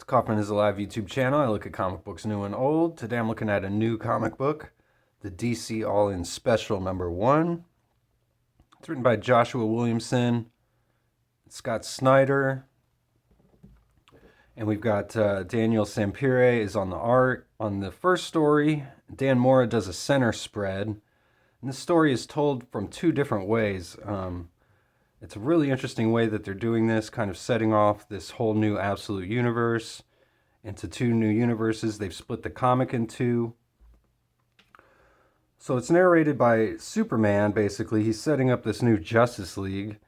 Kaufman is Alive YouTube channel. I look at comic books new and old. Today I'm looking at a new comic book, the DC All-In Special #1. It's written by Joshua Williamson, Scott Snyder, and we've got Daniel Sampere is on the art. On the first story, Dan Mora does a center spread, and this story is told from two different ways. It's a really interesting way that they're doing this, kind of setting off this whole new absolute universe into two new universes. They've split the comic in two. So it's narrated by Superman, basically. He's setting up this new Justice League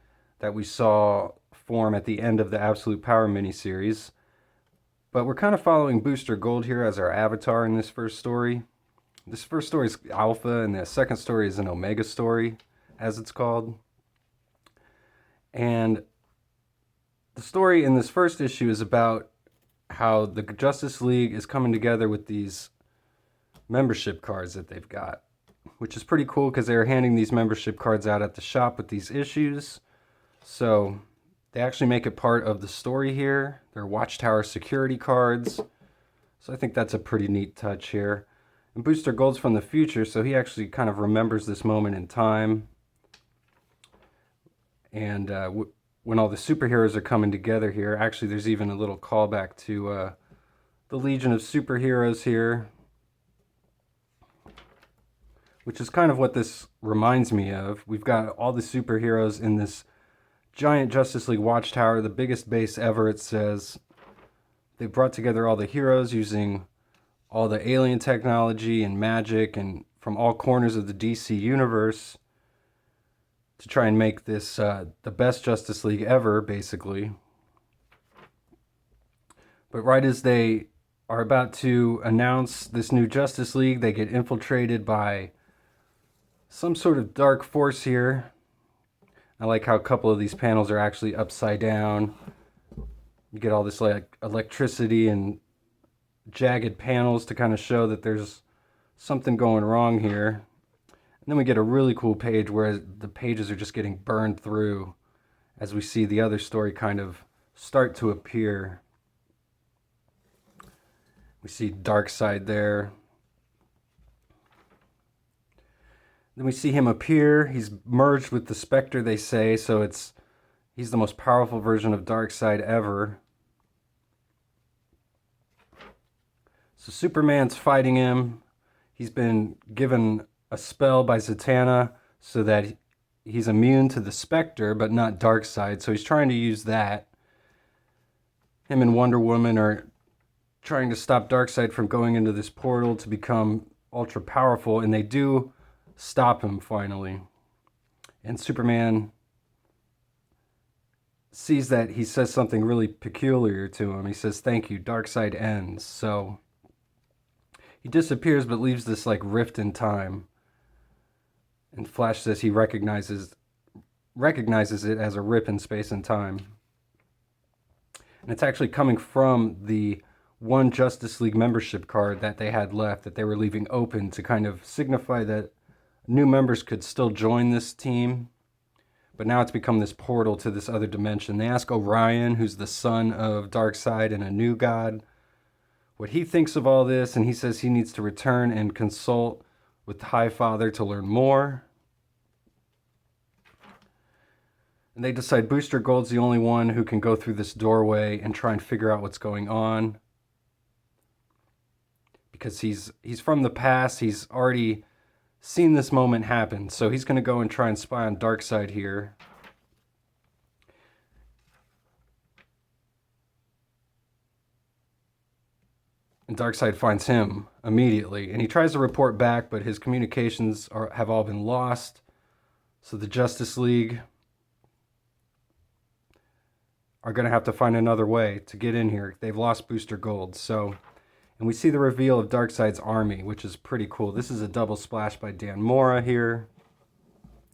that we saw form at the end of the Absolute Power miniseries. But we're kind of following Booster Gold here as our avatar in this first story. This first story is Alpha, and the second story is an Omega story, as it's called. And the story in this first issue is about how the Justice League is coming together with these membership cards that they've got, which is pretty cool because they're handing these membership cards out at the shop with these issues. So they actually make it part of the story here. They're Watchtower security cards. So I think that's a pretty neat touch here. And Booster Gold's from the future, so he actually kind of remembers this moment in time. And when all the superheroes are coming together here, actually there's even a little callback to the Legion of Superheroes here, which is kind of what this reminds me of. We've got all the superheroes in this giant Justice League Watchtower, the biggest base ever, it says. They brought together all the heroes using all the alien technology and magic and from all corners of the DC universe to try and make this the best Justice League ever, basically. But right as they are about to announce this new Justice League, they get infiltrated by some sort of dark force here. I like how a couple of these panels are actually upside down. You get all this like electricity and jagged panels to kind of show that there's something going wrong here. And then we get a really cool page where the pages are just getting burned through as we see the other story kind of start to appear. We see Darkseid there. Then we see him appear. He's merged with the Spectre, they say, so he's the most powerful version of Darkseid ever. So Superman's fighting him. He's been given a spell by Zatanna so that he's immune to the Spectre, but not Darkseid. So he's trying to use that. Him and Wonder Woman are trying to stop Darkseid from going into this portal to become ultra powerful, and they do stop him finally. And Superman sees that he says something really peculiar to him. He says, "Thank you, Darkseid ends." So he disappears but leaves this like rift in time. And Flash says he recognizes it as a rip in space and time. And it's actually coming from the one Justice League membership card that they had left that they were leaving open to kind of signify that new members could still join this team. But now it's become this portal to this other dimension. They ask Orion, who's the son of Darkseid and a new god, what he thinks of all this, and he says he needs to return and consult with the High Father to learn more. And they decide Booster Gold's the only one who can go through this doorway and try and figure out what's going on. Because he's from the past, he's already seen this moment happen, so he's going to go and try and spy on Darkseid here. And Darkseid finds him immediately, and he tries to report back, but his communications have all been lost. So the Justice League are going to have to find another way to get in here. They've lost Booster Gold. And we see the reveal of Darkseid's army, which is pretty cool. This is a double splash by Dan Mora here.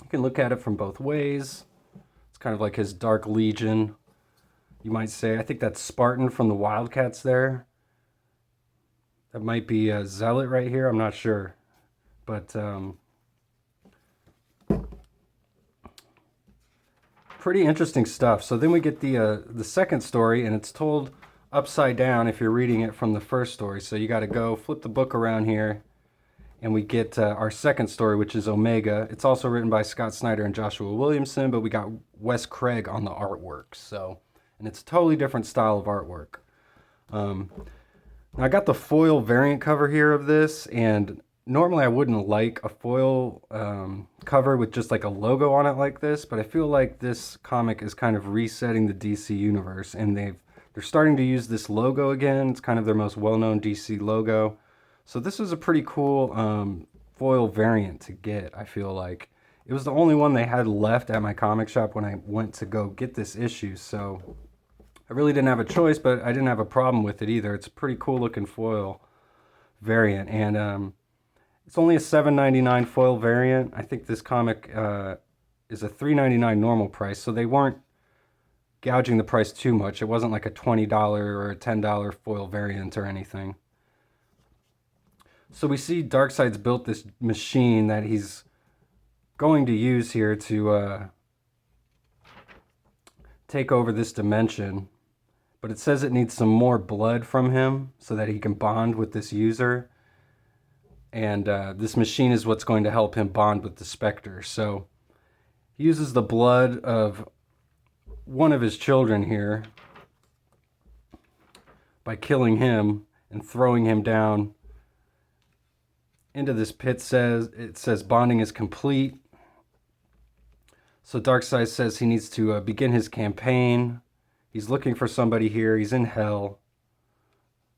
You can look at it from both ways. It's kind of like his Dark Legion, you might say. I think that's Spartan from the Wildcats there. That might be a Zealot right here. I'm not sure. But pretty interesting stuff. So then we get the second story, and it's told upside down if you're reading it from the first story. So you got to go flip the book around here, and we get our second story, which is Omega. It's also written by Scott Snyder and Joshua Williamson, but we got Wes Craig on the artwork. So, and it's a totally different style of artwork. I got the foil variant cover here of this, and normally I wouldn't like a foil cover with just like a logo on it like this, but I feel like this comic is kind of resetting the DC universe, and they're starting to use this logo again. It's kind of their most well-known DC logo. So this was a pretty cool foil variant to get, I feel like. It was the only one they had left at my comic shop when I went to go get this issue, so I really didn't have a choice, but I didn't have a problem with it either. It's a pretty cool looking foil variant, and it's only a $7.99 foil variant. I think this comic is a $3.99 normal price, so they weren't gouging the price too much. It wasn't like a $20 or a $10 foil variant or anything. So we see Darkseid's built this machine that he's going to use here to take over this dimension. But it says it needs some more blood from him so that he can bond with this user. And this machine is what's going to help him bond with the Spectre. So he uses the blood of one of his children here by killing him and throwing him down into this pit. It says bonding is complete. So Darkseid says he needs to begin his campaign. He's looking for somebody here. He's in hell.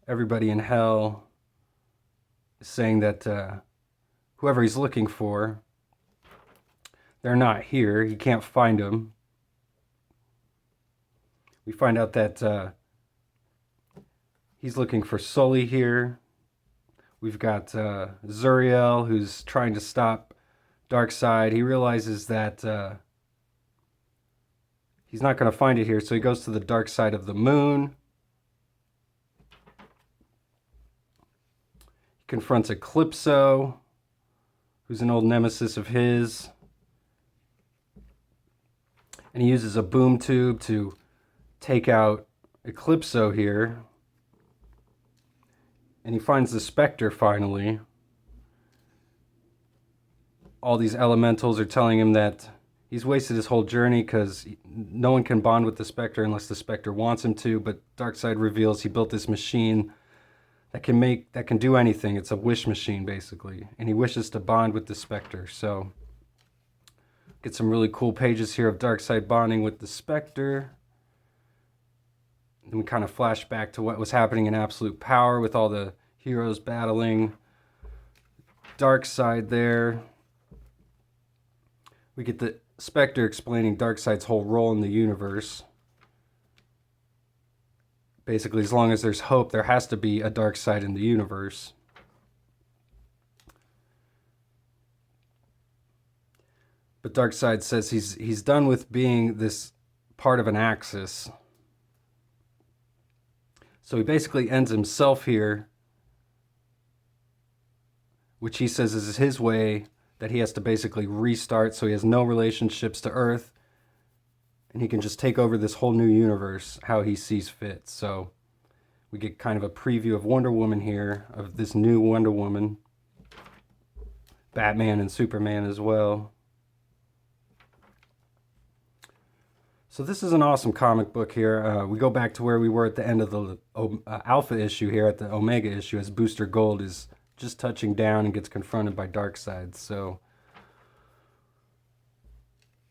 Everybody in hell is saying that whoever he's looking for, they're not here. He can't find them. We find out that he's looking for Sully here. We've got Zuriel, who's trying to stop Darkseid. He realizes that he's not going to find it here, so he goes to the dark side of the moon. He confronts Eclipso, who's an old nemesis of his. And he uses a boom tube to take out Eclipso here. And he finds the Spectre finally. All these elementals are telling him that he's wasted his whole journey because no one can bond with the Spectre unless the Spectre wants him to. But Darkseid reveals he built this machine that can do anything. It's a wish machine basically, and he wishes to bond with the Spectre. So get some really cool pages here of Darkseid bonding with the Spectre. Then we kind of flash back to what was happening in Absolute Power with all the heroes battling Darkseid there. We get the Spectre explaining Darkseid's whole role in the universe. Basically, as long as there's hope, there has to be a Darkseid in the universe. But Darkseid says he's done with being this part of an axis. So he basically ends himself here, which he says is his way that he has to basically restart, so he has no relationships to Earth, and he can just take over this whole new universe how he sees fit. So we get kind of a preview of Wonder Woman here, of this new Wonder Woman, Batman and Superman as well. So this is an awesome comic book here. We go back to where we were at the end of the Alpha issue here, at the Omega issue, as Booster Gold is just touching down and gets confronted by Darkseid. So,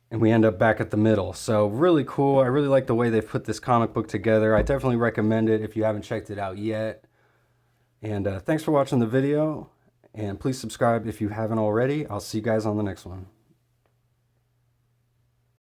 and we end up back at the middle. So really cool. I really like the way they've put this comic book together. I definitely recommend it if you haven't checked it out yet. And thanks for watching the video. And please subscribe if you haven't already. I'll see you guys on the next one.